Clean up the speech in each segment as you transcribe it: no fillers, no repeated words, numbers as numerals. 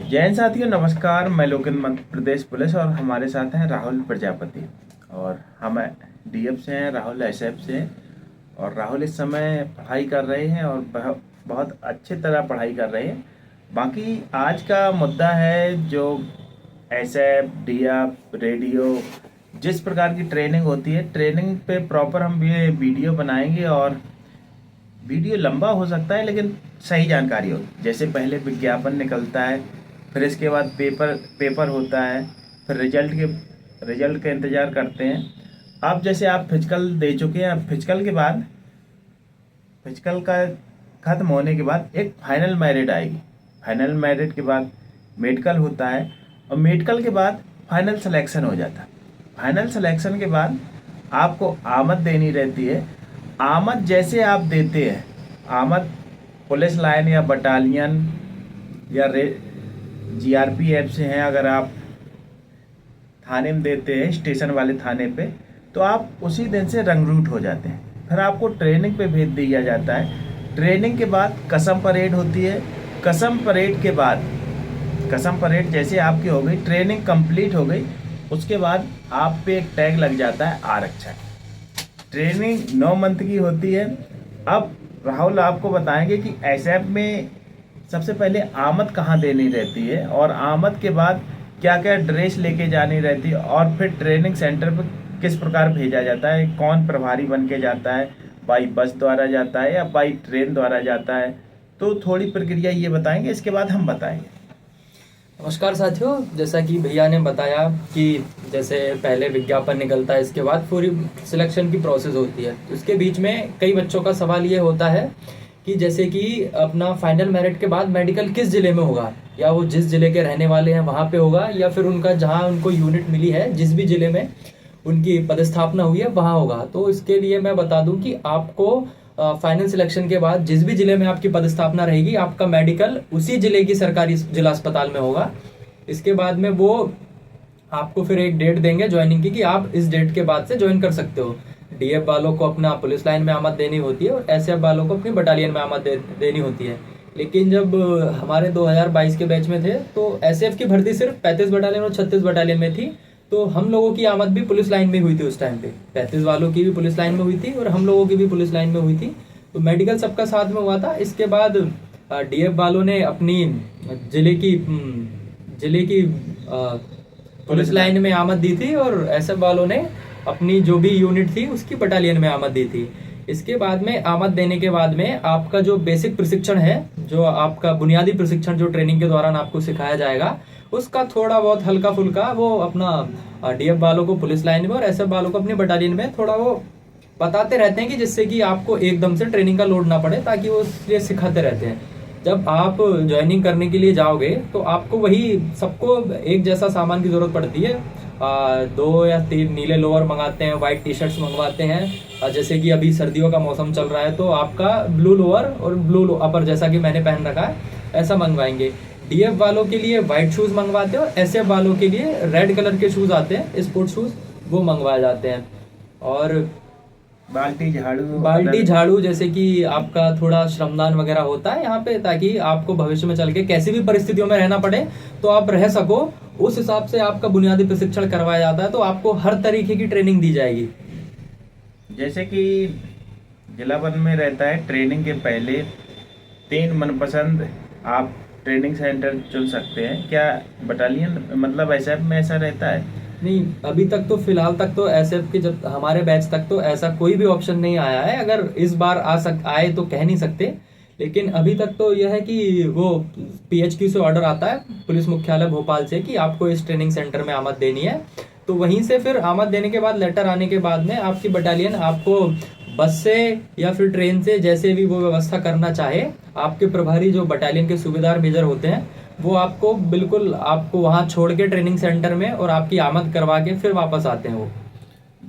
जैन साथियों नमस्कार। मैं लोकेंद्र मध्य प्रदेश पुलिस और हमारे साथ हैं राहुल प्रजापति और हम डीएफ से हैं, राहुल एसएफ से हैं। और राहुल इस समय पढ़ाई कर रहे हैं और बहुत अच्छी तरह पढ़ाई कर रहे हैं। बाकी आज का मुद्दा है जो एसएफ डीएफ रेडियो जिस प्रकार की ट्रेनिंग होती है, ट्रेनिंग पे प्रॉपर हम ये वीडियो बनाएंगे और वीडियो लंबा हो सकता है लेकिन सही जानकारी हो। जैसे पहले विज्ञापन निकलता है, फिर इसके बाद पेपर होता है, फिर रिजल्ट का इंतज़ार करते हैं। अब जैसे आप फिजिकल दे चुके हैं, अब फिजिकल का ख़त्म होने के बाद एक फाइनल मेरिट आएगी। फाइनल मेरिट के बाद मेडिकल होता है और मेडिकल के बाद फाइनल सिलेक्शन हो जाता है। फाइनल सिलेक्शन के बाद आपको आमद देनी रहती है। आमद जैसे आप देते हैं, आमद पुलिस लाइन या बटालियन या जीआरपीएफ से हैं, अगर आप थाने में देते हैं, स्टेशन वाले थाने पे, तो आप उसी दिन से रंगरूट हो जाते हैं। फिर आपको ट्रेनिंग पे भेज दिया जाता है। ट्रेनिंग के बाद कसम परेड होती है। कसम परेड जैसे आपकी हो गई, ट्रेनिंग कंप्लीट हो गई, उसके बाद आप पे एक टैग लग जाता है आरक्षक। ट्रेनिंग 9 मंथ की होती है। अब राहुल आपको बताएंगे कि एसएफ में सबसे पहले आमद कहाँ देनी रहती है और आमद के बाद क्या क्या ड्रेस लेके जानी रहती है और फिर ट्रेनिंग सेंटर पर किस प्रकार भेजा जाता है, कौन प्रभारी बन के जाता है, बाई बस द्वारा जाता है या बाई ट्रेन द्वारा जाता है। तो थोड़ी प्रक्रिया ये बताएंगे, इसके बाद हम बताएंगे। नमस्कार साथियों, जैसा कि भैया ने बताया कि जैसे पहले विज्ञापन निकलता है, इसके बाद पूरी सिलेक्शन की प्रोसेस होती है। उसके बीच में कई बच्चों का सवाल ये होता है कि जैसे कि अपना फाइनल मेरिट के बाद मेडिकल किस ज़िले में होगा, या वो जिस ज़िले के रहने वाले हैं वहाँ पे होगा, या फिर उनका जहाँ उनको यूनिट मिली है, जिस भी ज़िले में उनकी पदस्थापना हुई है वहाँ होगा। तो इसके लिए मैं बता दूँ कि आपको फाइनल सिलेक्शन के बाद जिस भी जिले में आपकी पदस्थापना रहेगी, आपका मेडिकल उसी जिले की सरकारी जिला अस्पताल में होगा। इसके बाद में वो आपको फिर एक डेट देंगे ज्वाइनिंग की कि आप इस डेट के बाद से ज्वाइन कर सकते हो। डीएफ वालों को अपना पुलिस लाइन में आमद देनी होती है और एसएफ वालों को अपनी बटालियन में आमद देनी होती है। लेकिन जब हमारे 2022 के बैच में थे तो एसएफ की भर्ती सिर्फ 35 बटालियन और 36 बटालियन में थी। तो हम लोगों की आमद भी पुलिस लाइन में हुई थी उस टाइम पे। 35 वालों की भी पुलिस लाइन में हुई थी और हम लोगों की भी पुलिस लाइन में हुई थी। तो मेडिकल सबका साथ में हुआ था। इसके बाद डीएफ वालों ने अपनी जिले की पुलिस लाइन में आमद दी थी और एसएफ वालों ने अपनी जो भी यूनिट थी उसकी बटालियन में आमद दी थी। इसके बाद में आमद देने के बाद में आपका जो बेसिक प्रशिक्षण है, जो आपका बुनियादी प्रशिक्षण जो ट्रेनिंग के दौरान आपको सिखाया जाएगा, उसका थोड़ा बहुत हल्का फुल्का वो अपना डीएफ वालों को पुलिस लाइन में और एसएफ वालों को अपनी बटालियन में थोड़ा वो बताते रहते हैं कि जिससे कि आपको एकदम से ट्रेनिंग का लोड ना पड़े, ताकि वो इसलिए सिखाते रहते हैं। जब आप ज्वाइनिंग करने के लिए जाओगे तो आपको वही सबको एक जैसा सामान की जरूरत पड़ती है। 2 या 3 नीले लोअर मंगाते हैं, व्हाइट टी शर्ट्स मंगवाते हैं। जैसे कि अभी सर्दियों का मौसम चल रहा है तो आपका ब्लू लोअर और ब्लू अपर जैसा कि मैंने पहन रखा है ऐसा मंगवाएंगे। डीएफ वालों के लिए व्हाइट शूज़ मंगवाते हैं और एसएफ वालों के लिए रेड कलर के शूज़ आते हैं, स्पोर्ट्स शूज़, वो मंगवाए जाते हैं। और बाल्टी झाड़ू जैसे कि आपका थोड़ा श्रमदान वगैरह होता है यहाँ पे, ताकि आपको भविष्य में चल के कैसी भी परिस्थितियों में रहना पड़े तो आप रह सको, उस हिसाब से आपका बुनियादी प्रशिक्षण करवाया जाता है। तो आपको हर तरीके की ट्रेनिंग दी जाएगी। जैसे कि जिला वन में रहता है, ट्रेनिंग के पहले 3 मनपसंद आप ट्रेनिंग सेंटर चुन सकते हैं। क्या बटालियन मतलब एसएफ में ऐसा रहता है? नहीं, अभी तक तो फिलहाल तक तो एसएफ के जब हमारे बैच तक तो ऐसा कोई भी ऑप्शन नहीं आया है। अगर इस बार आए तो कह नहीं सकते, लेकिन अभी तक तो यह है कि वो पीएचक्यू से ऑर्डर आता है पुलिस मुख्यालय भोपाल से कि आपको इस ट्रेनिंग सेंटर में आमद देनी है। तो वहीं से फिर आमद देने के बाद लेटर आने के बाद में आपकी बटालियन आपको बस से या फिर ट्रेन से जैसे भी वो व्यवस्था करना चाहे, आपके प्रभारी जो बटालियन के सूबेदार मेजर होते हैं वो आपको बिल्कुल आपको वहाँ छोड़ के ट्रेनिंग सेंटर में और आपकी आमद करवा के फिर वापस आते हैं वो।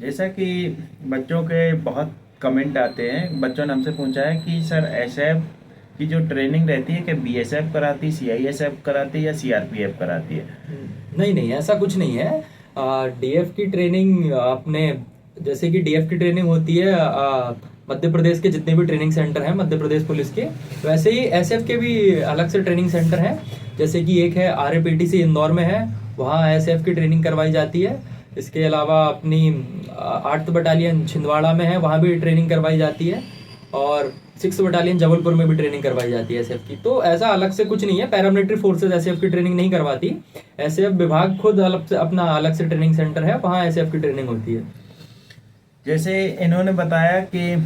जैसा कि बच्चों के बहुत कमेंट आते हैं, बच्चों ने हमसे पूछा है कि सर एसएफ की जो ट्रेनिंग रहती है कि बीएसएफ कराती, सीआईएसएफ कराती या सीआरपीएफ कराती है? नहीं, ऐसा कुछ नहीं है। डीएफ की ट्रेनिंग अपने जैसे कि डीएफ की ट्रेनिंग होती है मध्य प्रदेश के जितने भी ट्रेनिंग सेंटर हैं मध्य प्रदेश पुलिस के, वैसे ही एसएफ के भी अलग से ट्रेनिंग सेंटर हैं जैसे कि एक है RAPTC इंदौर में है, वहाँ SF की ट्रेनिंग करवाई जाती है। इसके अलावा अपनी 8th बटालियन छिंदवाड़ा में है, वहाँ भी ट्रेनिंग करवाई जाती है। और 6th बटालियन जबलपुर में भी ट्रेनिंग करवाई जाती है SF की। तो ऐसा अलग से कुछ नहीं है, पैरामिलिट्री फोर्सेज SF की ट्रेनिंग नहीं करवाती। SF विभाग खुद अलग से अपना अलग से ट्रेनिंग सेंटर है, वहाँ SF की ट्रेनिंग होती है। जैसे इन्होंने बताया कि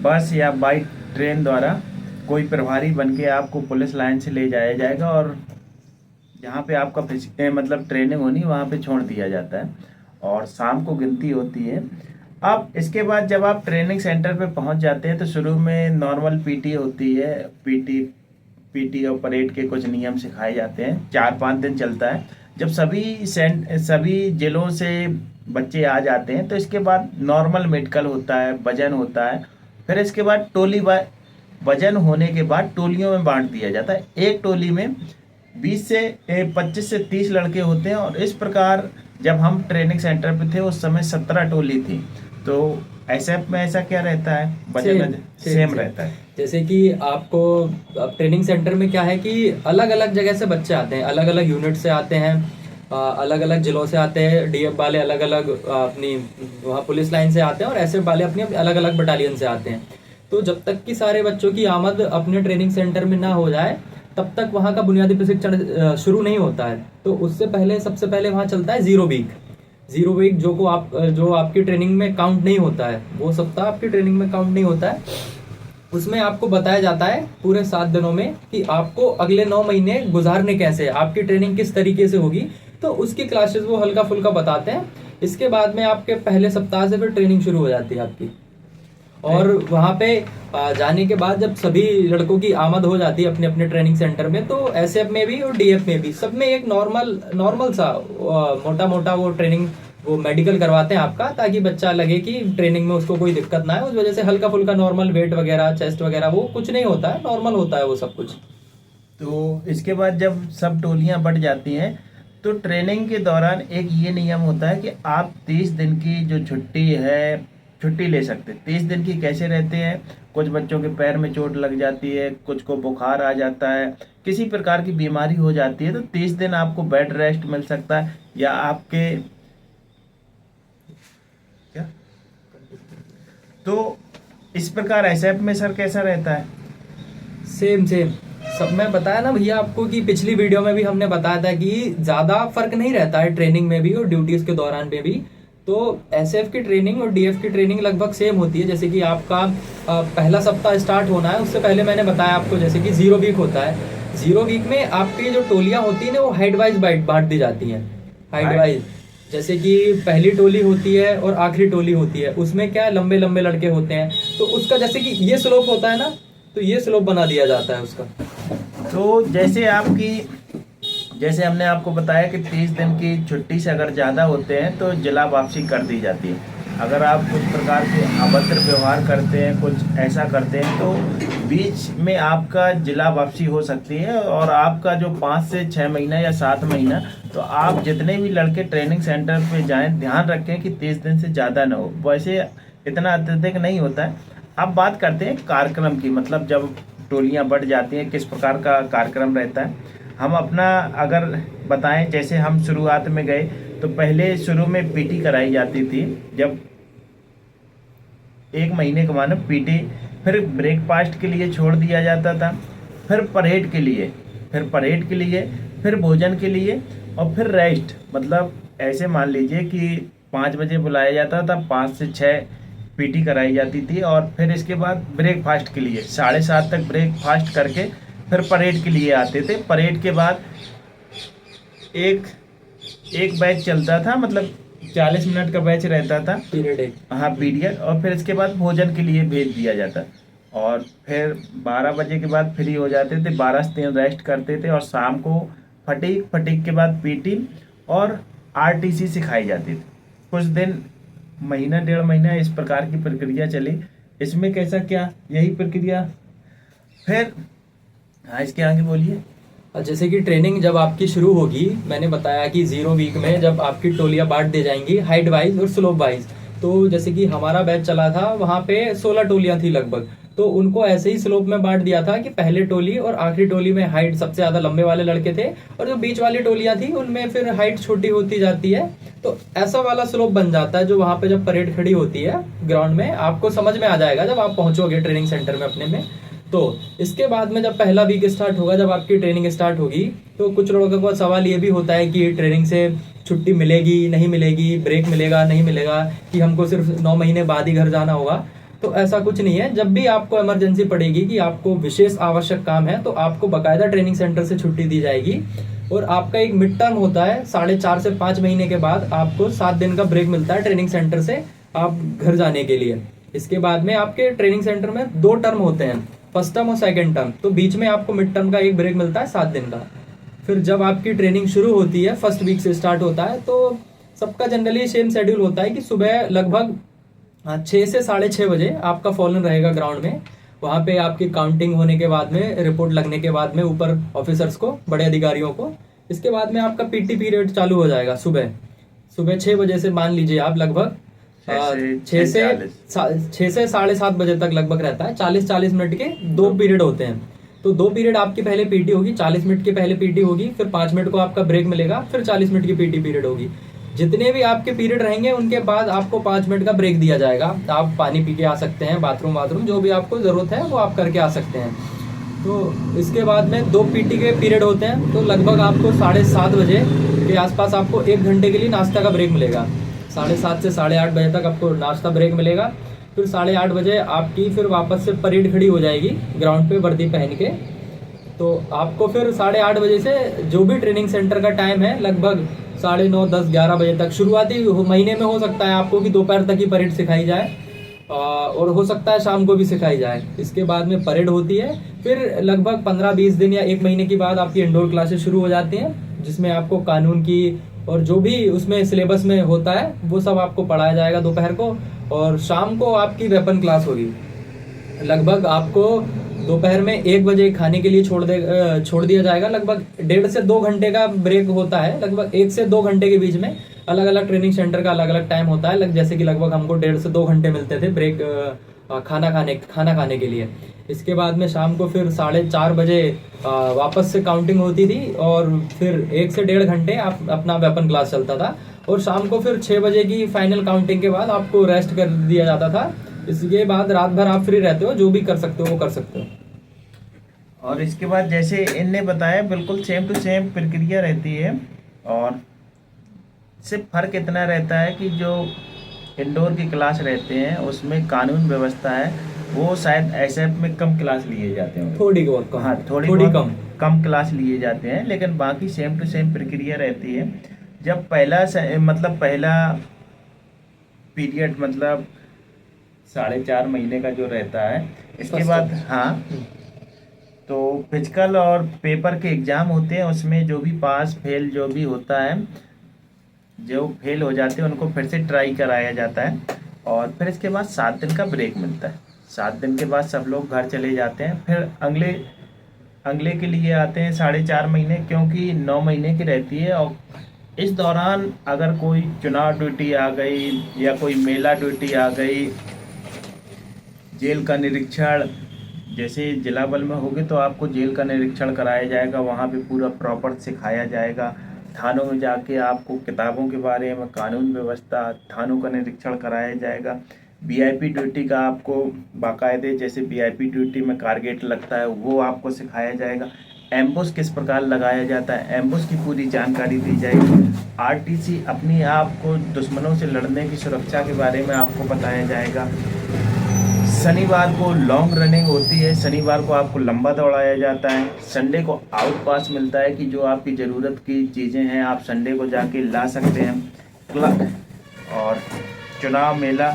बस या बाई ट्रेन द्वारा कोई प्रभारी बन के आपको पुलिस लाइन से ले जाया जाएगा और जहाँ पे आपका मतलब ट्रेनिंग होनी वहाँ पे छोड़ दिया जाता है और शाम को गिनती होती है। अब इसके बाद जब आप ट्रेनिंग सेंटर पे पहुँच जाते हैं तो शुरू में नॉर्मल PT होती है। PT और परेड के कुछ नियम सिखाए जाते हैं, 4-5 दिन चलता है। जब सभी जिलों से बच्चे आ जाते हैं तो इसके बाद नॉर्मल मेडिकल होता है, वजन होता है। फिर इसके बाद वजन होने के बाद टोलियों में बांट दिया जाता है। एक टोली में 25 से 30 लड़के होते हैं और इस प्रकार जब हम ट्रेनिंग सेंटर पे थे उस समय 17 टोली थी। तो SF में ऐसा क्या रहता है, वजन सेम रहता है। जैसे कि आपको ट्रेनिंग सेंटर में क्या है कि अलग अलग जगह से बच्चे आते हैं, अलग अलग यूनिट से आते हैं, अलग अलग जिलों से आते हैं। DF वाले अलग अलग अपनी वहाँ पुलिस लाइन से आते हैं और SF वाले अपनी अलग अलग बटालियन से आते हैं। तो जब तक कि सारे बच्चों की आमद अपने ट्रेनिंग सेंटर में ना हो जाए तब तक वहाँ का बुनियादी प्रशिक्षण शुरू नहीं होता है। तो उससे पहले सबसे पहले वहाँ चलता है जीरो वीक जो आपकी ट्रेनिंग में काउंट नहीं होता है, वो सप्ताह आपकी ट्रेनिंग में काउंट नहीं होता है। उसमें आपको बताया जाता है पूरे 7 दिनों में कि आपको अगले 9 महीने गुजारने कैसे, आपकी ट्रेनिंग किस तरीके से होगी। तो उसकी क्लासेस वो हल्का फुल्का बताते हैं। इसके बाद में आपके पहले सप्ताह से फिर ट्रेनिंग शुरू हो जाती है आपकी। और वहाँ पे जाने के बाद जब सभी लड़कों की आमद हो जाती है अपने अपने ट्रेनिंग सेंटर में, तो SF में भी और DF में भी सब में एक नॉर्मल सा मोटा मोटा वो ट्रेनिंग वो मेडिकल करवाते हैं आपका, ताकि बच्चा लगे कि ट्रेनिंग में उसको कोई दिक्कत ना है। उस वजह से हल्का फुल्का नॉर्मल वेट वगैरह, चेस्ट वगैरह वो कुछ नहीं होता है, नॉर्मल होता है वो सब कुछ। तो इसके बाद जब सब टोलियां बढ़ जाती हैं तो ट्रेनिंग के दौरान एक ये नियम होता है कि आप 30 दिन की जो छुट्टी ले सकते। 30 दिन की कैसे रहते हैं, कुछ बच्चों के पैर में चोट लग जाती है, कुछ को बुखार आ जाता है, किसी प्रकार की बीमारी हो जाती है तो 30 दिन आपको बेड रेस्ट मिल सकता है। या आपके क्या तो इस प्रकार SF में सर कैसा रहता है? सेम सब मैं बताया ना भैया आपको कि पिछली वीडियो में भी हमने बताया था कि ज़्यादा फर्क नहीं रहता है ट्रेनिंग में भी और ड्यूटीज़ के दौरान में भी। तो SF की ट्रेनिंग और DF की ट्रेनिंग लगभग सेम होती है। जैसे कि आपका पहला सप्ताह स्टार्ट होना है, उससे पहले मैंने बताया आपको जैसे कि 0 वीक होता है। 0 वीक में आपकी जो टोलियाँ होती हैं ना वो हाइट वाइज बांट दी जाती हैं, हाइट वाइज। जैसे कि पहली टोली होती है और आखिरी टोली होती है, उसमें क्या लंबे लंबे लड़के होते हैं। तो उसका जैसे कि ये स्लोप होता है ना, तो ये स्लोप बना दिया जाता है उसका। तो जैसे हमने आपको बताया कि 30 दिन की छुट्टी से अगर ज़्यादा होते हैं तो जिला वापसी कर दी जाती है। अगर आप कुछ प्रकार के अभद्र व्यवहार करते हैं, कुछ ऐसा करते हैं तो बीच में आपका जिला वापसी हो सकती है। और आपका जो 5 से 6 महीना या 7 महीना, तो आप जितने भी लड़के ट्रेनिंग सेंटर पे जाएं ध्यान रखें कि 30 दिन से ज़्यादा ना हो। वैसे इतना अत्यधिक नहीं होता है। अब बात करते हैं कार्यक्रम की, मतलब जब टोलियां बढ़ जाती हैं किस प्रकार का कार्यक्रम रहता है। हम अपना अगर बताएं, जैसे हम शुरुआत में गए तो पहले शुरू में PT कराई जाती थी। जब 1 महीने का मानो PT, फिर ब्रेकफास्ट के लिए छोड़ दिया जाता था, फिर परेड के लिए, फिर भोजन के लिए और फिर रेस्ट। मतलब ऐसे मान लीजिए कि 5 बजे बुलाया जाता था, 5 से 6 PT कराई जाती थी और फिर इसके बाद ब्रेकफास्ट के लिए 7:30 तक ब्रेकफास्ट करके फिर परेड के लिए आते थे। परेड के बाद एक बैच चलता था, मतलब 40 मिनट का बैच रहता था, पीरियड। और फिर इसके बाद भोजन के लिए भेज दिया जाता और फिर 12 बजे के बाद फ्री हो जाते थे। 12 से 3 रेस्ट करते थे और शाम को फटीक के बाद PT और RTC सिखाई जाती थी। कुछ दिन, महीना 1.5 महीना इस प्रकार की प्रक्रिया चली। इसमें कैसा क्या यही प्रक्रिया फिर इसके आगे बोलिए। जैसे कि ट्रेनिंग जब आपकी शुरू होगी, मैंने बताया कि 0 वीक में जब आपकी टोलियां बांट दी जाएंगी हाइट वाइज और स्लोप वाइज। तो जैसे कि हमारा बैच चला था, वहाँ पे 16 टोलियां थी लगभग। तो उनको ऐसे ही स्लोप में बांट दिया था कि पहले टोली और आखिरी टोली में हाइट सबसे ज़्यादा लंबे वाले लड़के थे, और जो बीच वाली टोलियाँ थी उनमें फिर हाइट छोटी होती जाती है। तो ऐसा वाला स्लोप बन जाता है जो वहाँ पे जब परेड खड़ी होती है ग्राउंड में, आपको समझ में आ जाएगा जब आप पहुँचोगे ट्रेनिंग सेंटर में अपने में। तो इसके बाद में जब पहला वीक स्टार्ट होगा, जब आपकी ट्रेनिंग स्टार्ट होगी, तो कुछ लोगों का सवाल ये भी होता है कि ट्रेनिंग से छुट्टी मिलेगी नहीं मिलेगी, ब्रेक मिलेगा नहीं मिलेगा, कि हमको सिर्फ 9 महीने बाद ही घर जाना होगा। तो ऐसा कुछ नहीं है। जब भी आपको इमरजेंसी पड़ेगी कि आपको विशेष आवश्यक काम है, तो आपको बाकायदा ट्रेनिंग सेंटर से छुट्टी दी जाएगी। और आपका एक मिड टर्म होता है, 4.5 से 5 महीने के बाद आपको 7 दिन का ब्रेक मिलता है ट्रेनिंग सेंटर से आप घर जाने के लिए। इसके बाद में आपके ट्रेनिंग सेंटर में 2 टर्म होते हैं, फर्स्ट टर्म और सेकेंड टर्म। तो बीच में आपको मिड टर्म का एक ब्रेक मिलता है 7 दिन का। फिर जब आपकी ट्रेनिंग शुरू होती है, फर्स्ट वीक से स्टार्ट होता है, तो सबका जनरली सेम शेड्यूल होता है कि सुबह लगभग 6 से 6:30 बजे आपका फॉलन रहेगा ग्राउंड में। वहाँ पे आपकी काउंटिंग होने के बाद में, रिपोर्ट लगने के बाद में ऊपर ऑफिसर्स को, बड़े अधिकारियों को, इसके बाद में आपका पीटी पीरियड चालू हो जाएगा। सुबह 6 बजे से मान लीजिए आप लगभग 6 से 7:30 बजे तक लगभग रहता है। 40 मिनट के 2 पीरियड होते हैं। तो 2 पीरियड आपकी पहले पीटी होगी, 40 मिनट की पहले पीटी होगी, फिर 5 मिनट को आपका ब्रेक मिलेगा, फिर 40 मिनट की पीटी पीरियड होगी। जितने भी आपके पीरियड रहेंगे उनके बाद आपको 5 मिनट का ब्रेक दिया जाएगा। आप पानी पी के आ सकते हैं, बाथरूम जो भी आपको ज़रूरत है वो आप करके आ सकते हैं। तो इसके बाद में 2 पीटी के पीरियड होते हैं। तो लगभग आपको 7:30 बजे के आसपास आपको 1 घंटे के लिए नाश्ता का ब्रेक मिलेगा। 7:30 से 8:30 बजे तक आपको नाश्ता ब्रेक मिलेगा। फिर 8:30 बजे आपकी फिर वापस से परेड खड़ी हो जाएगी ग्राउंड पे वर्दी पहन के। तो आपको फिर 8:30 बजे से जो भी ट्रेनिंग सेंटर का टाइम है, लगभग 9:30, 10, 11 बजे तक, शुरुआती महीने में हो सकता है आपको कि दोपहर तक ही परेड सिखाई जाए, और हो सकता है शाम को भी सिखाई जाए। इसके बाद में परेड होती है। फिर लगभग 15-20 दिन या 1 महीने के बाद आपकी इंडोर क्लासेस शुरू हो जाती हैं, जिसमें आपको कानून की और जो भी उसमें सिलेबस में होता है वो सब आपको पढ़ाया जाएगा दोपहर को। और शाम को आपकी वेपन क्लास होगी। लगभग आपको दोपहर में 1 बजे खाने के लिए छोड़ दिया जाएगा। लगभग 1.5 से 2 घंटे का ब्रेक होता है। लगभग 1 से 2 घंटे के बीच में अलग अलग ट्रेनिंग सेंटर का अलग अलग टाइम होता है। जैसे कि लगभग हमको 1.5 से 2 घंटे मिलते थे ब्रेक खाना खाने के लिए। इसके बाद में शाम को फिर 4:30 बजे वापस से काउंटिंग होती थी, और फिर 1 से 1.5 घंटे आप अपना वेपन क्लास चलता था। और शाम को फिर 6 बजे की फाइनल काउंटिंग के बाद आपको रेस्ट कर दिया जाता था। इसके बाद रात भर आप फ्री रहते हो, जो भी कर सकते हो वो कर सकते हो। और इसके बाद जैसे इनने बताया, बिल्कुल सेम टू सेम प्रक्रिया रहती है। और सिर्फ फर्क इतना रहता है कि जो इंडोर की क्लास रहते हैं उसमें कानून व्यवस्था है, वो शायद एसएफ में कम क्लास लिए जाते हैं। थोड़ी बहुत कम, हाँ, थोड़ी कम क्लास लिए जाते हैं, लेकिन बाकी सेम टू सेम प्रक्रिया रहती है। जब पहला पीरियड 4.5 महीने का जो रहता है, इसके बाद हाँ, तो फिजिकल और पेपर के एग्ज़ाम होते हैं। उसमें जो भी पास फेल जो भी होता है, जो फेल हो जाते हैं उनको फिर से ट्राई कराया जाता है। और फिर इसके बाद 7 दिन का ब्रेक मिलता है। 7 दिन के बाद सब लोग घर चले जाते हैं। फिर अगले के लिए आते हैं 4.5 महीने, क्योंकि 9 महीने की रहती है। और इस दौरान अगर कोई चुनाव ड्यूटी आ गई या कोई मेला ड्यूटी आ गई, जेल का निरीक्षण, जैसे जिला बल में होगे तो आपको जेल का निरीक्षण कराया जाएगा, वहाँ पे पूरा प्रॉपर सिखाया जाएगा। थानों में जाके आपको किताबों के बारे में, कानून व्यवस्था, थानों का निरीक्षण कराया जाएगा। वीआईपी ड्यूटी का आपको बाकायदे, जैसे वीआईपी ड्यूटी में कारगेट लगता है, वो आपको सिखाया जाएगा। एम्बुश किस प्रकार लगाया जाता है, एम्बुश की पूरी जानकारी दी जाएगी। आरटीसी, अपनी आप को दुश्मनों से लड़ने की सुरक्षा के बारे में आपको बताया जाएगा। शनिवार को लॉन्ग रनिंग होती है, शनिवार को आपको लंबा दौड़ाया जाता है। संडे को आउट पास मिलता है कि जो आपकी ज़रूरत की चीज़ें हैं आप संडे को जाके ला सकते हैं। और चुनाव मेला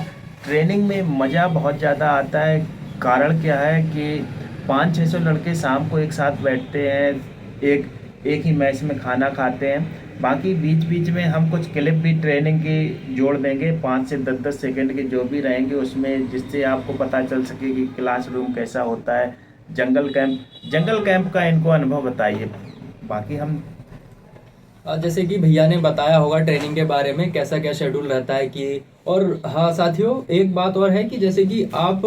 ट्रेनिंग में मज़ा बहुत ज़्यादा आता है। कारण क्या है कि 500-600 लड़के शाम को एक साथ बैठते हैं, एक ही मैच में खाना खाते हैं। बाकी बीच बीच में हम कुछ क्लिप भी ट्रेनिंग की जोड़ देंगे, 5 से 10-10 सेकंड के जो भी रहेंगे उसमें, जिससे आपको पता चल सके कि क्लासरूम कैसा होता है। जंगल कैंप का इनको अनुभव बताइए। बाकी हम जैसे कि भैया ने बताया होगा ट्रेनिंग के बारे में, कैसा क्या शेड्यूल रहता है कि और हाँ साथियों, एक बात और है कि जैसे कि आप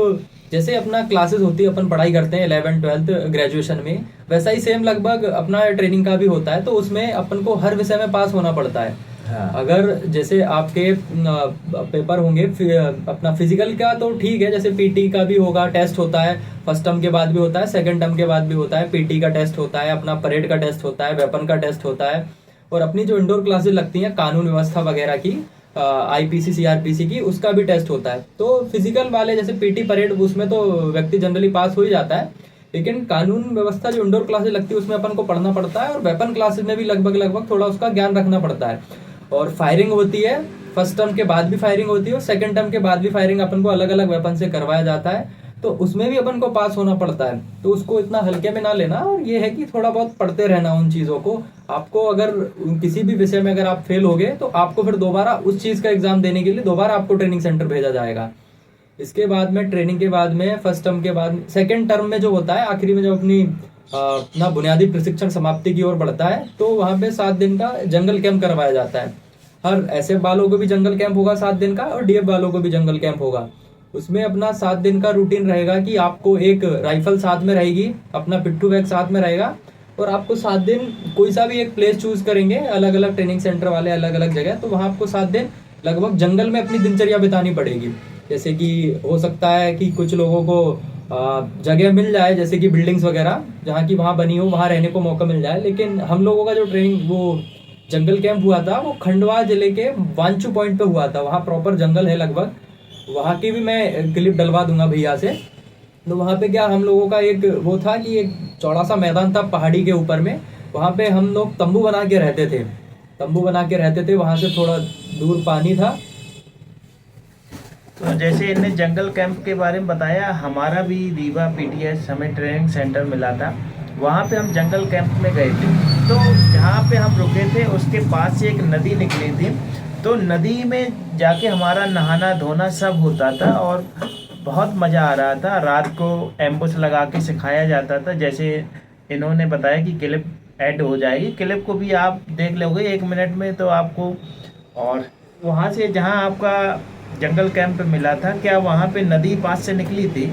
जैसे अपना क्लासेस होती है, अपन पढ़ाई करते हैं 11th 12th ग्रेजुएशन में, वैसा ही सेम लगभग अपना ट्रेनिंग का भी होता है। तो उसमें अपन को हर विषय में पास होना पड़ता है। हाँ। अगर जैसे आपके पेपर होंगे अपना फिजिकल का, तो ठीक है, जैसे पीटी का भी होगा, टेस्ट होता है, फर्स्ट टर्म के बाद भी होता है, सेकंड टर्म के बाद भी होता है, पीटी का टेस्ट होता है, अपना परेड का टेस्ट होता है, वेपन का टेस्ट होता है, और अपनी जो इंडोर क्लासेस लगती हैं कानून व्यवस्था वगैरह की, आईपीसी सीआरपीसी की, उसका भी टेस्ट होता है। तो फिजिकल वाले जैसे पीटी परेड, उसमें तो व्यक्ति जनरली पास हो ही जाता है, लेकिन कानून व्यवस्था जो इंडोर क्लासेस लगती है उसमें अपन को पढ़ना पड़ता है, और वेपन क्लासेस में भी लगभग लगभग थोड़ा उसका ज्ञान रखना पड़ता है। और फायरिंग होती है, फर्स्ट टर्म के बाद भी फायरिंग होती है, और सेकंड टर्म के बाद भी फायरिंग अपन को अलग अलग वेपन से करवाया जाता है। तो उसमें भी अपन को पास होना पड़ता है। तो उसको इतना हल्के में ना लेना, और ये है कि थोड़ा बहुत पढ़ते रहना उन चीज़ों को। आपको अगर किसी भी विषय में अगर आप फेल हो गए, तो आपको फिर दोबारा उस चीज़ का एग्जाम देने के लिए दोबारा आपको ट्रेनिंग सेंटर भेजा जाएगा। इसके बाद में ट्रेनिंग के बाद में फर्स्ट टर्म के बाद सेकंड टर्म में जो होता है, आखिरी में जब अपनी अपना बुनियादी प्रशिक्षण समाप्ति की ओर बढ़ता है, तो वहाँ पे 7 दिन का जंगल कैंप करवाया जाता है। हर एसएफ वालों को भी जंगल कैंप होगा 7 दिन का, और डीएफ वालों को भी जंगल कैंप होगा। उसमें अपना 7 दिन का रूटीन रहेगा कि आपको एक राइफल साथ में रहेगी, अपना पिट्ठू बैग साथ में रहेगा, और आपको 7 दिन कोई सा भी एक प्लेस चूज करेंगे, अलग अलग ट्रेनिंग सेंटर वाले अलग अलग जगह, तो वहाँ आपको 7 दिन लगभग जंगल में अपनी दिनचर्या बितानी पड़ेगी। जैसे कि हो सकता है कि कुछ लोगों को जगह मिल जाए, जैसे कि बिल्डिंग्स वगैरह जहाँ की वहाँ बनी हो, वहाँ रहने को मौका मिल जाए। लेकिन हम लोगों का जो ट्रेनिंग वो जंगल कैंप हुआ था, वो खंडवा जिले के वांचू पॉइंट पे हुआ था। वहाँ प्रॉपर जंगल है लगभग, वहाँ की भी मैं क्लिप डलवा दूंगा भैया से। तो वहाँ पे क्या हम लोगों का एक वो था कि एक चौड़ा सा मैदान था पहाड़ी के ऊपर में, वहाँ पे हम लोग तंबू बना के रहते थे। वहाँ से थोड़ा दूर पानी था। तो जैसे इनने जंगल कैंप के बारे में बताया, हमारा भी रीवा पीटीएस हमें ट्रेनिंग सेंटर मिला था, वहाँ पे हम जंगल कैंप में गए थे। तो जहाँ पे हम रुके थे उसके पास से एक नदी निकली थी, तो नदी में जाके हमारा नहाना धोना सब होता था, और बहुत मज़ा आ रहा था। रात को एम्बुश लगा के सिखाया जाता था। जैसे इन्होंने बताया कि क्लिप ऐड हो जाएगी, क्लिप को भी आप देख लोगे 1 मिनट में तो आपको। और वहाँ से जहाँ आपका जंगल कैंप मिला था, क्या वहाँ पे नदी पास से निकली थी?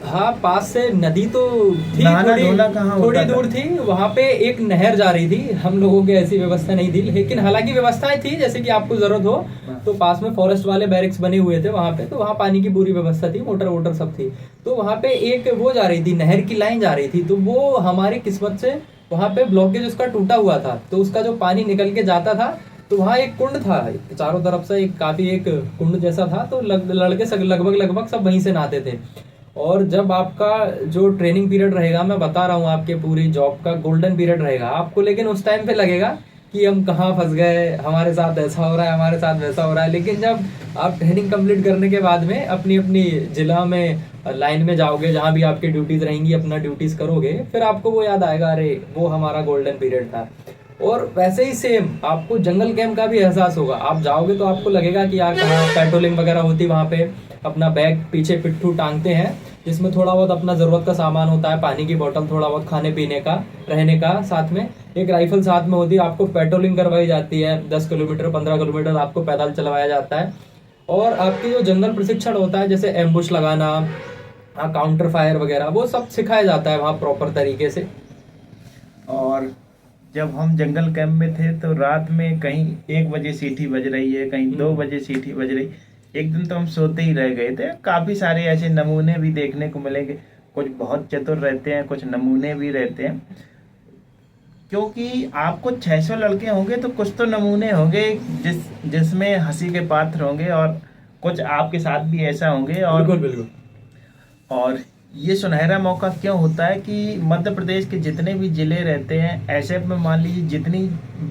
हाँ, पास से नदी तो थी, नहाना धोना कहाँ होता थोड़ी था? दूर थी। वहाँ पे एक नहर जा रही थी, हम लोगों की ऐसी व्यवस्था नहीं थी, लेकिन हालांकि व्यवस्थाएं थी, जैसे कि आपको जरूरत हो तो पास में फॉरेस्ट वाले बैरिक्स बने हुए थे वहाँ पे, तो वहाँ पानी की पूरी व्यवस्था थी, मोटर वोटर सब थी। तो वहाँ पे एक वो जा रही थी, नहर की लाइन जा रही थी, तो वो हमारी किस्मत से वहाँ पे ब्लॉकेज उसका टूटा हुआ था, तो उसका जो पानी निकल के जाता था, तो वहाँ एक कुंड था चारों तरफ से, एक काफी एक कुंड जैसा था, तो लड़के सब लगभग सब वहीं से नहाते थे। और जब आपका जो ट्रेनिंग पीरियड रहेगा, मैं बता रहा हूँ आपके पूरी जॉब का गोल्डन पीरियड रहेगा आपको, लेकिन उस टाइम पे लगेगा कि हम कहाँ फंस गए, हमारे साथ ऐसा हो रहा है, हमारे साथ वैसा हो रहा है। लेकिन जब आप ट्रेनिंग कंप्लीट करने के बाद में अपनी अपनी जिला में लाइन में जाओगे, जहाँ भी आपकी ड्यूटीज रहेंगी, अपना ड्यूटीज करोगे, फिर आपको वो याद आएगा, अरे वो हमारा गोल्डन पीरियड था। और वैसे ही सेम आपको जंगल कैंप का भी एहसास होगा। आप जाओगे तो आपको लगेगा कि यार कहाँ पेट्रोलिंग वगैरह होती, वहाँ पे अपना बैग पीछे पिट्ठू टांगते हैं, जिसमें थोड़ा बहुत अपना ज़रूरत का सामान होता है, पानी की बोतल, थोड़ा बहुत खाने पीने का, रहने का, साथ में एक राइफल साथ में होती है। आपको पेट्रोलिंग करवाई जाती है, 10 किलोमीटर 15 किलोमीटर आपको पैदल चलवाया जाता है। और आपकी जो जंगल प्रशिक्षण होता है, जैसे एम्बुश लगाना, काउंटर फायर वगैरह, वो सब सिखाया जाता है वहाँ प्रॉपर तरीके से। और जब हम जंगल कैंप में थे तो रात में कहीं 1 बजे सीटी बज रही है, कहीं 2 बजे सीटी बज रही। एक दिन तो हम सोते ही रह गए थे। काफ़ी सारे ऐसे नमूने भी देखने को मिलेंगे, कुछ बहुत चतुर रहते हैं, कुछ नमूने भी रहते हैं। क्योंकि आपको 600 लड़के होंगे तो कुछ तो नमूने होंगे जिसमें हंसी के पात्र होंगे, और कुछ आपके साथ भी ऐसा होंगे। और बिल्कुल बिल्कुल। और ये सुनहरा मौका क्यों होता है कि मध्य प्रदेश के जितने भी ज़िले रहते हैं, एसएफ में मान लीजिए जितनी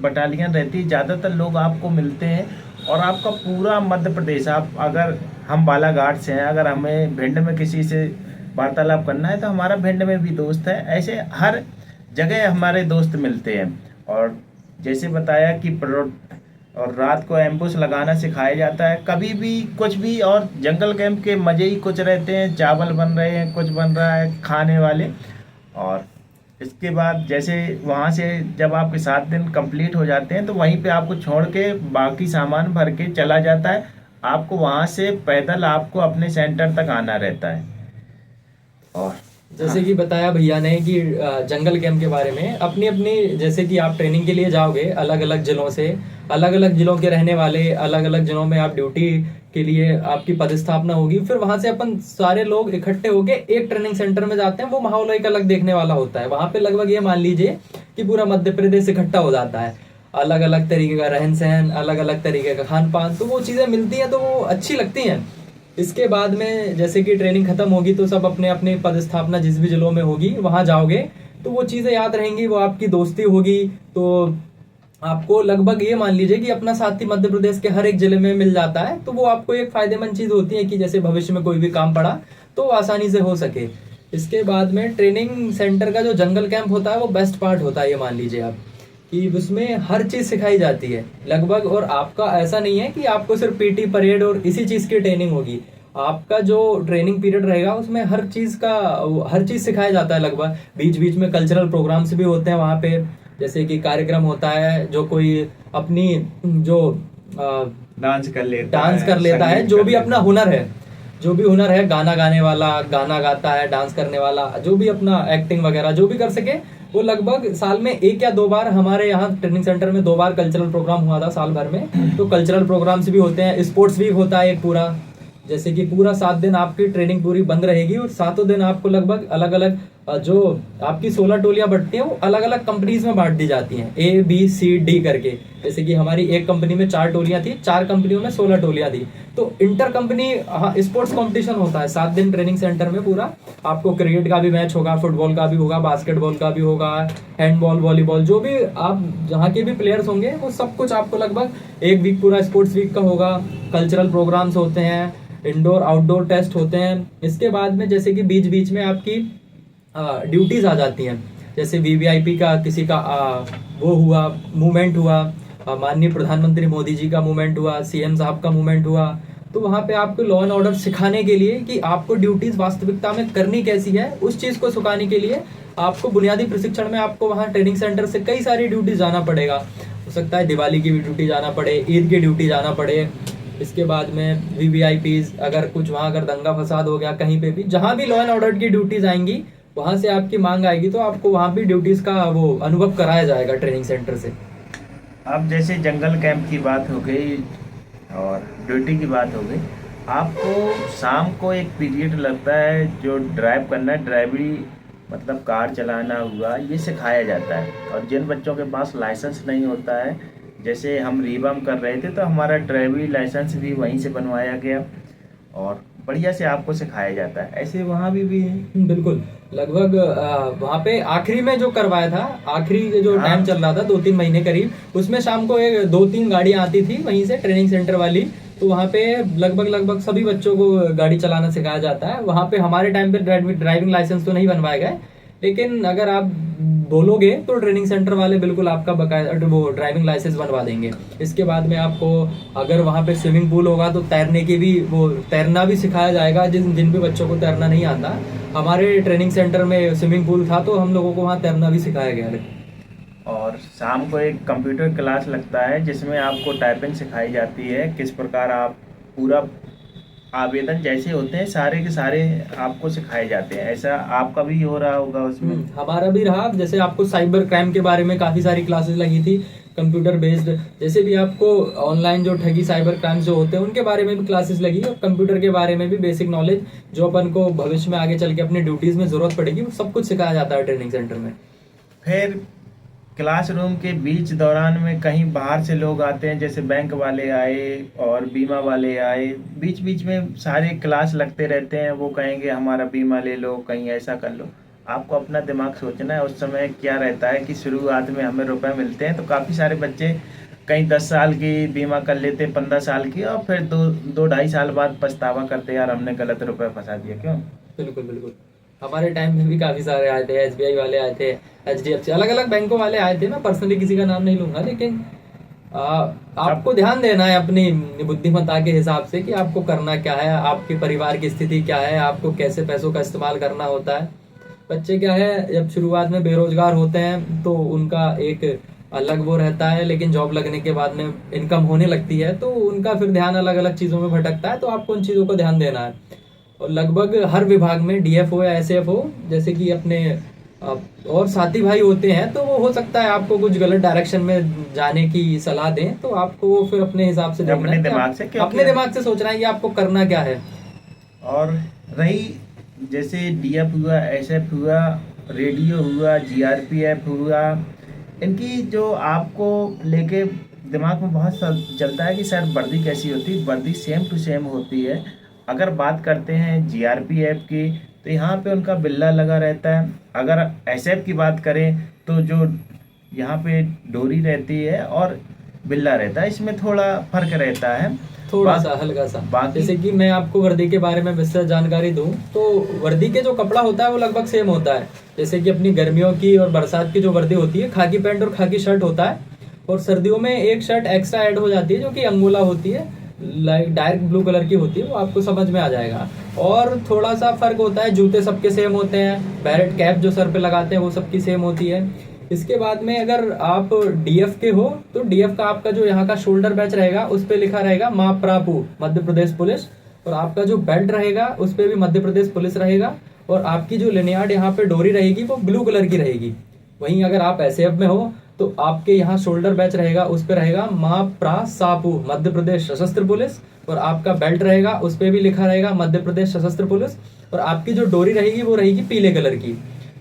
बटालियन रहती है, ज़्यादातर लोग आपको मिलते हैं। और आपका पूरा मध्य प्रदेश, आप अगर हम बालाघाट से हैं, अगर हमें भिंड में किसी से वार्तालाप करना है तो हमारा भिंड में भी दोस्त है, ऐसे हर जगह हमारे दोस्त मिलते हैं। और जैसे बताया कि और रात को एम्बुश लगाना सिखाया जाता है, कभी भी कुछ भी। और जंगल कैंप के मज़े ही कुछ रहते हैं, चावल बन रहे हैं, कुछ बन रहा है खाने वाले। और इसके बाद जैसे वहाँ से जब आपके 7 दिन कंप्लीट हो जाते हैं तो वहीं पे आपको छोड़ के बाकी सामान भर के चला जाता है आपको वहाँ से पैदल आपको अपने सेंटर तक आना रहता है। और जैसे कि बताया भैया ने कि जंगल कैंप के बारे में, अपनी अपनी जैसे कि आप ट्रेनिंग के लिए जाओगे अलग अलग जिलों से, अलग अलग जिलों के रहने वाले, अलग अलग जिलों में आप ड्यूटी के लिए आपकी पदस्थापना होगी, फिर वहां से अपन सारे लोग इकट्ठे होके एक ट्रेनिंग सेंटर में जाते हैं। वो माहौल एक अलग देखने वाला होता है। वहां पे लगभग ये मान लीजिए कि पूरा मध्य प्रदेश इकट्ठा हो जाता है। अलग अलग तरीके का रहन सहन, अलग अलग तरीके का खान पान, तो वो चीजें मिलती हैं तो वो अच्छी लगती हैं। इसके बाद में जैसे कि ट्रेनिंग खत्म होगी तो सब अपने अपने पदस्थापना जिस भी जिलों में होगी वहां जाओगे तो वो चीजें याद रहेंगी, वो आपकी दोस्ती होगी। तो आपको लगभग ये मान लीजिए कि अपना साथी मध्य प्रदेश के हर एक जिले में मिल जाता है। तो वो आपको एक फायदेमंद चीज होती है कि जैसे भविष्य में कोई भी काम पड़ा तो आसानी से हो सके। इसके बाद में ट्रेनिंग सेंटर का जो जंगल कैंप होता है वो बेस्ट पार्ट होता है, ये मान लीजिए आप कि उसमें हर चीज सिखाई जाती है लगभग। और आपका ऐसा नहीं है कि आपको सिर्फ पीटी परेड और इसी चीज की ट्रेनिंग होगी। आपका जो ट्रेनिंग पीरियड रहेगा उसमें हर चीज सिखाया जाता है लगभग। बीच बीच में कल्चरल प्रोग्राम्स भी होते हैं वहाँ पे, जैसे कि कार्यक्रम होता है जो कोई अपनी जो डांस कर लेता है, जो भी अपना हुनर है, जो भी हुनर है, गाना गाने वाला गाना गाता है, डांस करने वाला, जो भी अपना एक्टिंग वगैरह जो भी कर सके, वो लगभग साल में 1 या 2 बार हमारे यहाँ ट्रेनिंग सेंटर में 2 बार कल्चरल प्रोग्राम हुआ था साल भर में। तो कल्चरल प्रोग्राम्स भी होते हैं। स्पोर्ट्स वीक होता है एक पूरा, जैसे कि पूरा 7 दिन आपकी ट्रेनिंग पूरी बंद रहेगी और 7 दिन आपको लगभग अलग अलग जो आपकी 16 टोलियां बढ़ती हैं वो अलग अलग कंपनीज में बांट दी जाती हैं, ABCD करके। जैसे कि हमारी एक कंपनी में 4 टोलियां थी, 4 कंपनियों में 16 टोलियां थी। तो इंटर कंपनी स्पोर्ट्स कंपटीशन होता है 7 दिन ट्रेनिंग सेंटर में पूरा। आपको क्रिकेट का भी मैच होगा, फुटबॉल का भी होगा, बास्केटबॉल का भी होगा, हैंडबॉल, वॉलीबॉल, जो भी आप जहाँ के भी प्लेयर्स होंगे वो सब कुछ आपको लगभग 1 वीक पूरा स्पोर्ट्स वीक का होगा। कल्चरल प्रोग्राम्स होते हैं, इंडोर आउटडोर टेस्ट होते हैं। इसके बाद में जैसे कि बीच बीच में आपकी ड्यूटीज आ जाती हैं, जैसे VVIP का किसी का वो हुआ, मूवमेंट हुआ, माननीय प्रधानमंत्री मोदी जी का मूवमेंट हुआ, CM साहब का मूवमेंट हुआ। तो वहाँ पे आपको लॉ एंड ऑर्डर सिखाने के लिए कि आपको ड्यूटीज वास्तविकता में करनी कैसी है, उस चीज़ को सिखाने के लिए आपको बुनियादी प्रशिक्षण में आपको वहाँ ट्रेनिंग सेंटर से कई सारी ड्यूटीज जाना पड़ेगा। हो सकता है दिवाली की भी ड्यूटी जाना पड़े, ईद की ड्यूटी जाना पड़े। इसके बाद में VVIPs, अगर कुछ वहाँ अगर दंगा फसाद हो गया कहीं पे भी, जहाँ भी लॉ एंड ऑर्डर की ड्यूटीज आएंगी वहाँ से आपकी मांग आएगी तो आपको वहाँ भी ड्यूटीज का वो अनुभव कराया जाएगा ट्रेनिंग सेंटर से। अब जैसे जंगल कैंप की बात हो गई और ड्यूटी की बात हो गई, आपको शाम को एक पीरियड लगता है जो ड्राइव करना, ड्राइवरी मतलब कार चलाना हुआ, ये सिखाया जाता है। और जिन बच्चों के पास लाइसेंस नहीं होता है, जैसे हम रीवा में कर रहे थे तो हमारा ड्राइवरी लाइसेंस भी वहीं से बनवाया गया और बढ़िया से आपको सिखाया जाता है। ऐसे वहाँ भी है। बिल्कुल, लगभग वहाँ पे आखिरी में जो करवाया था, आखिरी जो टाइम चल रहा था 2-3 महीने करीब, उसमें शाम को 2-3 गाड़ियाँ आती थी वहीं से ट्रेनिंग सेंटर वाली। तो वहाँ पे लगभग सभी बच्चों को गाड़ी चलाना सिखाया जाता है। वहाँ पे हमारे टाइम पे ड्राइविंग लाइसेंस तो नहीं बनवाए गए, लेकिन अगर आप बोलोगे तो ट्रेनिंग सेंटर वाले बिल्कुल आपका बकायदा वो ड्राइविंग लाइसेंस बनवा देंगे। इसके बाद में आपको अगर वहाँ पे स्विमिंग पूल होगा तो तैरने की भी वो तैरना भी सिखाया जाएगा। जिन भी बच्चों को तैरना नहीं आता, हमारे ट्रेनिंग सेंटर में स्विमिंग पूल था तो हम लोगों को वहाँ तैरना भी सिखाया गया। और शाम को एक कंप्यूटर क्लास लगता है जिसमें आपको टाइपिंग सिखाई जाती है, किस प्रकार आप पूरा आवेदन जैसे होते हैं सारे के सारे आपको सिखाए जाते हैं। ऐसा आपका भी हो रहा होगा उसमें? हमारा भी रहा। जैसे आपको साइबर क्राइम के बारे में काफ़ी सारी क्लासेस लगी थी, कंप्यूटर बेस्ड। जैसे भी आपको ऑनलाइन जो ठगी साइबर क्राइम जो होते हैं उनके बारे में भी क्लासेस लगी, और कंप्यूटर के बारे में भी बेसिक नॉलेज जो अपन को भविष्य में आगे चल के अपनी ड्यूटीज़ में ज़रूरत पड़ेगी, वो सब कुछ सिखाया जाता है ट्रेनिंग सेंटर में। फिर क्लासरूम के बीच दौरान में कहीं बाहर से लोग आते हैं, जैसे बैंक वाले आए और बीमा वाले आए, बीच बीच में सारे क्लास लगते रहते हैं। वो कहेंगे हमारा बीमा ले लो, कहीं ऐसा कर लो। आपको अपना दिमाग सोचना है। उस समय क्या रहता है कि शुरुआत में हमें रुपए मिलते हैं तो काफ़ी सारे बच्चे कहीं 10 साल की बीमा कर लेते, 15 साल की, और फिर 2-2.5 साल बाद पछतावा करते, यार हमने गलत रुपए फंसा दिया। क्यों? बिल्कुल बिल्कुल, हमारे टाइम में भी काफ़ी सारे आए थे, SBI वाले आए थे, HDFC, अलग अलग बैंकों वाले आए थे। मैं पर्सनली किसी का नाम नहीं लूंगा, लेकिन आपको ध्यान देना है अपनी बुद्धिमत्ता के हिसाब से कि आपको करना क्या है, आपके परिवार की स्थिति क्या है, आपको कैसे पैसों का इस्तेमाल करना होता है। बच्चे क्या है, जब शुरुआत में बेरोजगार होते हैं तो उनका एक अलग वो रहता है, लेकिन जॉब लगने के बाद में इनकम होने लगती है तो उनका फिर ध्यान अलग अलग चीज़ों में भटकता है, तो आपको उन चीज़ों को ध्यान देना है। और लगभग हर विभाग में डीएफ हो या एसएफ हो, जैसे कि अपने और साथी भाई होते हैं, तो वो हो सकता है आपको कुछ गलत डायरेक्शन में जाने की सलाह दें, तो आपको वो फिर अपने हिसाब से देखना अपने है कि दिमाग से, क्योंकि अपने दिमाग से सोचना है कि आपको करना क्या है। और रही जैसे डीएफ हुआ, एसएफ हुआ, रेडियो हुआ, जीआरपीएफ हुआ, इनकी जो आपको लेके दिमाग में बहुत सा चलता है कि सर वर्दी कैसी होती है, वर्दी सेम टू सेम होती है। अगर बात करते हैं जीआरपीएफ की, तो यहाँ पे उनका बिल्ला लगा रहता है। अगर एसएफ की बात करें तो जो यहाँ पे डोरी रहती है और बिल्ला रहता है, इसमें थोड़ा फर्क रहता है। थोड़ा बा, सा हल्का सा। बाकी जैसे कि मैं आपको वर्दी के बारे में विस्तृत जानकारी दूं, तो वर्दी के जो कपड़ा होता है वो लगभग सेम होता है। जैसे कि अपनी गर्मियों की और बरसात की जो वर्दी होती है, खाकी पैंट और खाकी शर्ट होता है, और सर्दियों में एक शर्ट एक्स्ट्रा ऐड हो जाती है जो कि अंगोला होती है, लाइक डार्क ब्लू कलर की होती है, वो आपको समझ में आ जाएगा। और थोड़ा सा फर्क होता है, जूते सबके सेम होते हैं, बैरेट कैप जो सर पे लगाते हैं वो सबकी सेम होती है। इसके बाद में अगर आप डीएफ के हो, तो डीएफ का आपका जो यहाँ का शोल्डर बैच रहेगा उस पे लिखा रहेगा माँ प्रापू मध्य प्रदेश पुलिस, और आपका जो बेल्ट रहेगा उस पे भी मध्य प्रदेश पुलिस रहेगा, और आपकी जो लिनियार्ड यहाँ पे डोरी रहेगी वो ब्लू कलर की रहेगी। वहीं अगर आप एसएफ में हो तो आपके यहाँ शोल्डर बैच रहेगा उस पे रहेगा माँ प्रा सापू मध्य प्रदेश सशस्त्र पुलिस, और आपका बेल्ट रहेगा उस पे भी लिखा रहेगा मध्य प्रदेश सशस्त्र पुलिस, और आपकी जो डोरी रहेगी वो रहेगी पीले कलर की।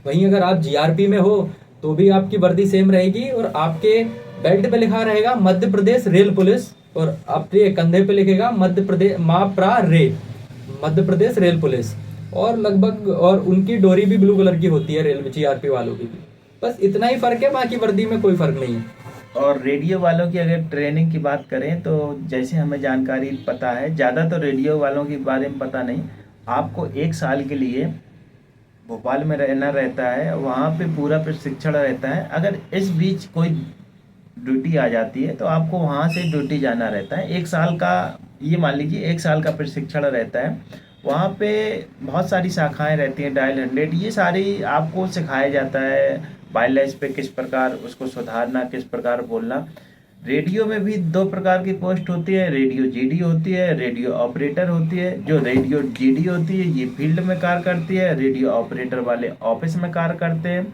वहीं अगर आप जीआरपी में हो तो भी आपकी वर्दी सेम रहेगी, और आपके बेल्ट पे लिखा रहेगा मध्य प्रदेश रेल पुलिस, और आपके कंधे पे लिखेगा मध्य प्रदेश माँ प्रा रे मध्य प्रदेश रेल पुलिस, और लगभग और उनकी डोरी भी ब्लू कलर की होती है रेलवे जीआरपी वालों की भी। बस इतना ही फर्क है, बाकी वर्दी में कोई फर्क नहीं है। और रेडियो वालों की अगर ट्रेनिंग की बात करें तो जैसे हमें जानकारी पता है, ज़्यादा तो रेडियो वालों के बारे में पता नहीं। आपको 1 साल के लिए भोपाल में रहना रहता है, वहाँ पे पूरा प्रशिक्षण रहता है। अगर इस बीच कोई ड्यूटी आ जाती है तो आपको वहाँ से ड्यूटी जाना रहता है। 1 साल का, ये मान लीजिए 1 साल का प्रशिक्षण रहता है। वहाँ पे बहुत सारी शाखाएं रहती हैं, डायल 100, ये सारी आपको सिखाया जाता है। वायरलेस पे किस प्रकार उसको सुधारना, किस प्रकार बोलना। रेडियो में भी 2 प्रकार की पोस्ट होती है, रेडियो जीडी होती है, रेडियो ऑपरेटर होती है। जो रेडियो जीडी होती है ये फील्ड में कार्य करती है, रेडियो ऑपरेटर वाले ऑफिस में कार्य करते हैं।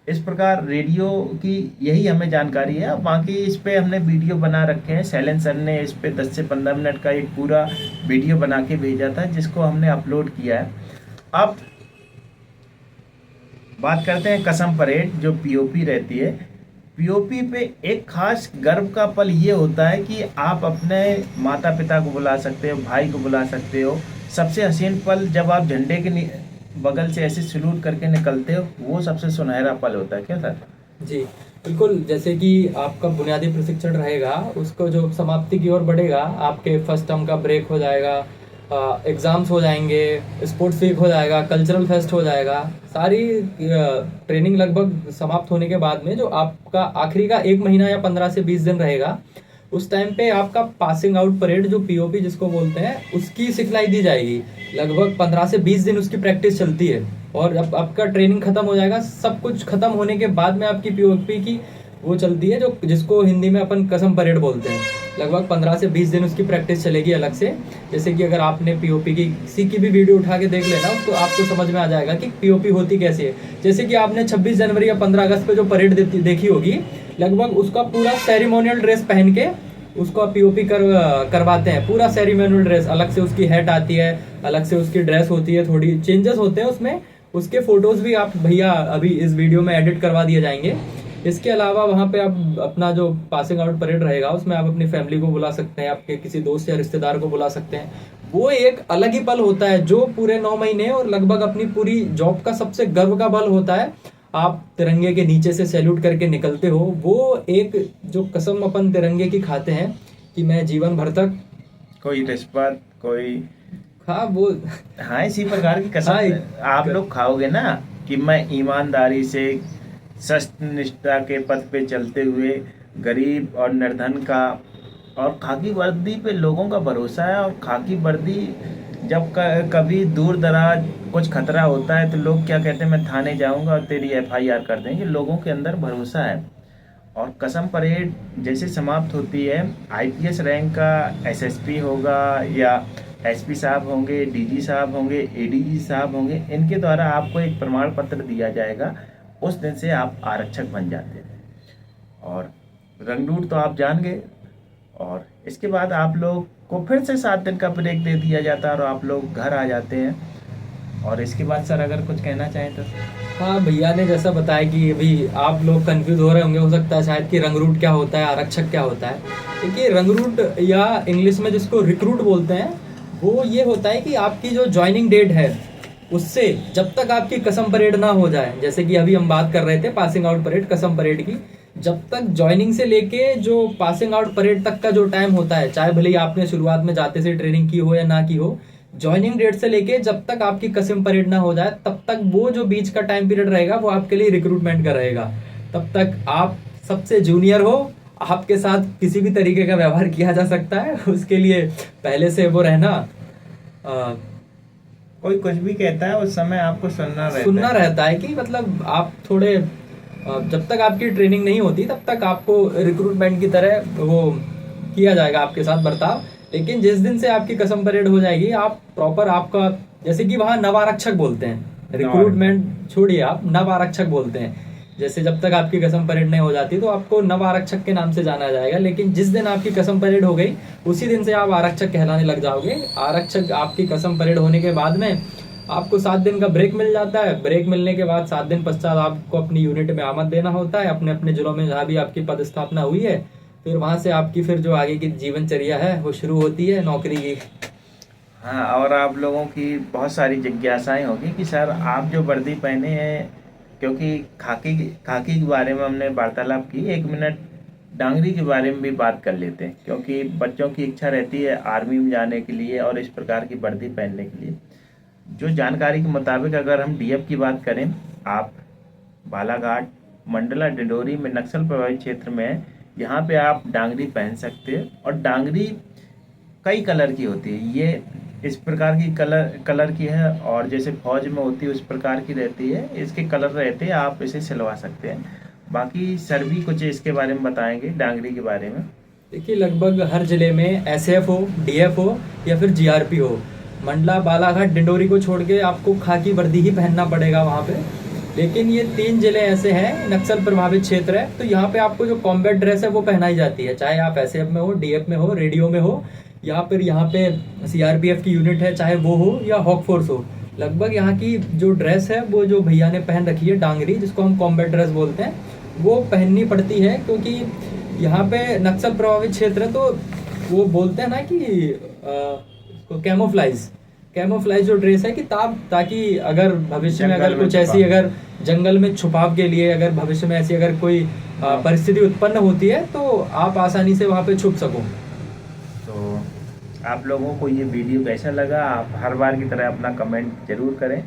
इस प्रकार रेडियो की यही हमें जानकारी है। बाकी इस पे हमने वीडियो बना रखे हैं, शैलेन सर ने इस पे 10 से 15 मिनट का एक पूरा वीडियो बना के भेजा था, जिसको हमने अपलोड किया है। अब बात करते हैं कसम परेड, जो पीओपी रहती है। पीओपी पे एक खास गर्व का पल ये होता है कि आप अपने माता पिता को बुला सकते हो, भाई को बुला सकते हो। सबसे हसीन पल जब आप झंडे के बगल से ऐसे सलूट करके निकलते हो, वो सबसे सुनहरा पल होता है। क्या सर? जी बिल्कुल। जैसे कि आपका बुनियादी प्रशिक्षण रहेगा, उसको जो समाप्ति की ओर बढ़ेगा, आपके फर्स्ट टर्म का ब्रेक हो जाएगा, एग्ज़ाम्स हो जाएंगे, स्पोर्ट्स वीक हो जाएगा, कल्चरल फेस्ट हो जाएगा। सारी ट्रेनिंग लगभग समाप्त होने के बाद में जो आपका आखिरी का 1 महीना या 15 से 20 दिन रहेगा, उस टाइम पे आपका पासिंग आउट परेड, जो पीओपी जिसको बोलते हैं, उसकी सिखलाई दी जाएगी। लगभग 15 से 20 दिन उसकी प्रैक्टिस चलती है, और जब आपका ट्रेनिंग खत्म हो जाएगा, सब कुछ खत्म होने के बाद में आपकी पीओपी की वो चलती है, जो जिसको हिंदी में अपन कसम परेड बोलते हैं। लगभग 15 से 20 दिन उसकी प्रैक्टिस चलेगी अलग से। जैसे कि अगर आपने पीओपी की किसी की भी वीडियो उठा के देख लेना, तो आपको समझ में आ जाएगा कि पीओपी होती कैसे है। जैसे कि आपने 26 जनवरी या 15 अगस्त पे जो परेड देखी होगी, लगभग उसका पूरा सेरेमोनियल ड्रेस पहन के उसको पीओपी करवाते हैं। पूरा सेरेमोनियल ड्रेस, अलग से उसकी हैट आती है, अलग से उसकी ड्रेस होती है, थोड़ी चेंजेस होते हैं उसमें। उसके फोटोज भी आप भैया अभी इस वीडियो में एडिट करवा दिए जाएंगे। इसके अलावा वहाँ पे आप अपना जो पासिंग आउट परेड रहेगा, उसमें आप अपनी फैमिली को बुला सकते हैं, आपके किसी दोस्त या रिश्तेदार को बुला सकते हैं। वो एक अलग ही पल होता है, जो पूरे 9 महीने और लगभग अपनी पूरी जॉब का सबसे गर्व का पल होता है। आप तिरंगे के नीचे से सैल्यूट करके निकलते हो, वो एक जो कसम अपन तिरंगे की खाते हैं कि मैं जीवन भर तक कोई रिश्वत, कोई हाँ वो हाँ इसी प्रकार की कसम हाँ, आप लोग खाओगे ना, कि मैं ईमानदारी से सत्य निष्ठा के पथ पे चलते हुए गरीब और निर्धन का, और खाकी वर्दी पे लोगों का भरोसा है। और खाकी वर्दी जब कभी दूर दराज कुछ खतरा होता है तो लोग क्या कहते हैं, मैं थाने जाऊंगा और तेरी एफआईआर कर देंगे। लोगों के अंदर भरोसा है। और कसम परेड जैसे समाप्त होती है, आईपीएस रैंक का एसएसपी होगा या एसपी साहब होंगे, डीजी साहब होंगे, एडीजी साहब होंगे, इनके द्वारा आपको एक प्रमाण पत्र दिया जाएगा। उस दिन से आप आरक्षक बन जाते हैं। और रंग रूट तो आप जान गए। और इसके बाद आप लोग को फिर से 7 दिन का ब्रेक दे दिया जाता है और आप लोग घर आ जाते हैं। और इसके बाद सर अगर कुछ कहना चाहें तो। हाँ, भैया ने जैसा बताया कि अभी आप लोग कंफ्यूज हो रहे होंगे, हो सकता है शायद कि रंग रूट क्या होता है, आरक्षक क्या होता है। देखिए, रंग रूट या इंग्लिश में जिसको रिक्रूट बोलते हैं, वो ये होता है कि आपकी जो ज्वाइनिंग डेट है उससे जब तक आपकी कसम परेड ना हो जाए, जैसे कि अभी हम बात कर रहे थे पासिंग आउट परेड, कसम परेड की, जब तक ज्वाइनिंग से लेके जो पासिंग आउट परेड तक का जो टाइम होता है, चाहे भले ही आपने शुरुआत में जाते से ट्रेनिंग की हो या ना की हो, ज्वाइनिंग डेट से लेके जब तक आपकी कसम परेड ना हो जाए तब तक वो जो बीच का टाइम पीरियड रहेगा वो आपके लिए रिक्रूटमेंट का रहेगा। तब तक आप सबसे जूनियर हो, आपके साथ किसी भी तरीके का व्यवहार किया जा सकता है, उसके लिए पहले से वो रहना, कोई कुछ भी कहता है उस समय आपको सुनना रहता है कि मतलब आप थोड़े जब तक आपकी ट्रेनिंग नहीं होती तब तक आपको रिक्रूटमेंट की तरह वो किया जाएगा आपके साथ बर्ताव। लेकिन जिस दिन से आपकी कसम परेड हो जाएगी, आप प्रॉपर आपका, जैसे कि वहाँ नव आरक्षक बोलते हैं, रिक्रूटमेंट छोड़िए, आप नव आरक्षक बोलते हैं। जैसे जब तक आपकी कसम परेड नहीं हो जाती तो आपको नव आरक्षक के नाम से जाना जाएगा, लेकिन जिस दिन आपकी कसम परेड हो गई उसी दिन से आप आरक्षक कहलाने लग जाओगे। आरक्षक आपकी कसम परेड होने के बाद में आपको 7 दिन का ब्रेक मिल जाता है। ब्रेक मिलने के बाद 7 दिन पश्चात आपको अपनी यूनिट में आमद देना होता है, अपने अपने जिलों में जहाँ भी आपकी पदस्थापना हुई है। फिर वहाँ से आपकी फिर जो आगे की जीवनचर्या है वो शुरू होती है नौकरी की। हाँ, और आप लोगों की बहुत सारी जिज्ञासाएं होगी कि सर आप जो वर्दी पहने हैं, क्योंकि खाकी खाकी के बारे में हमने वार्तालाप की, 1 मिनट डांगरी के बारे में भी बात कर लेते हैं, क्योंकि बच्चों की इच्छा रहती है आर्मी में जाने के लिए और इस प्रकार की वर्दी पहनने के लिए। जो जानकारी के मुताबिक अगर हम डीएफ की बात करें, आप बालाघाट, मंडला, डिंडोरी में नक्सल प्रभावित क्षेत्र में यहाँ पे आप डांगरी पहन सकते हैं। और डांगरी कई कलर की होती है, ये इस प्रकार की कलर की है, और जैसे फौज में होती है उस प्रकार की रहती है, इसके कलर रहते हैं, आप इसे सिलवा सकते हैं। बाकी सर भी कुछ इसके बारे में बताएंगे, डांगरी के बारे में। देखिए, लगभग हर जिले में एसएफ हो, डीएफ हो या फिर जीआरपी हो, मंडला, बालाघाट, डिंडोरी को छोड़ के आपको खाकी वर्दी ही पहनना पड़ेगा वहाँ पे। लेकिन ये 3 जिले ऐसे हैं, नक्सल प्रभावित क्षेत्र है, तो यहाँ पे आपको जो कॉम्बैट ड्रेस है वो पहनाई जाती है, चाहे आप एसएफ में हो, डीएफ में हो, रेडियो में हो, या फिर यहाँ पे सीआरपीएफ की यूनिट है चाहे वो हो, या हॉक फोर्स हो। लगभग यहाँ की जो ड्रेस है वो जो भैया ने पहन रखी है, डांगरी जिसको हम कॉम्बैट ड्रेस बोलते हैं, वो पहननी पड़ती है, क्योंकि यहाँ पे नक्सल प्रभावित क्षेत्र है। तो वो बोलते हैं ना कि कैमोफ्लाइज जो ड्रेस है कि ताकि अगर भविष्य में अगर कुछ ऐसी, अगर जंगल में छुपाव के लिए अगर भविष्य में ऐसी अगर कोई परिस्थिति उत्पन्न होती है तो आप आसानी से वहाँ पे छुप सको। तो आप लोगों को ये वीडियो कैसा लगा, आप हर बार की तरह अपना कमेंट जरूर करें।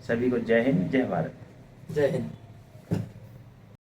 सभी को जय हिंद, जय भारत। जय हिंद।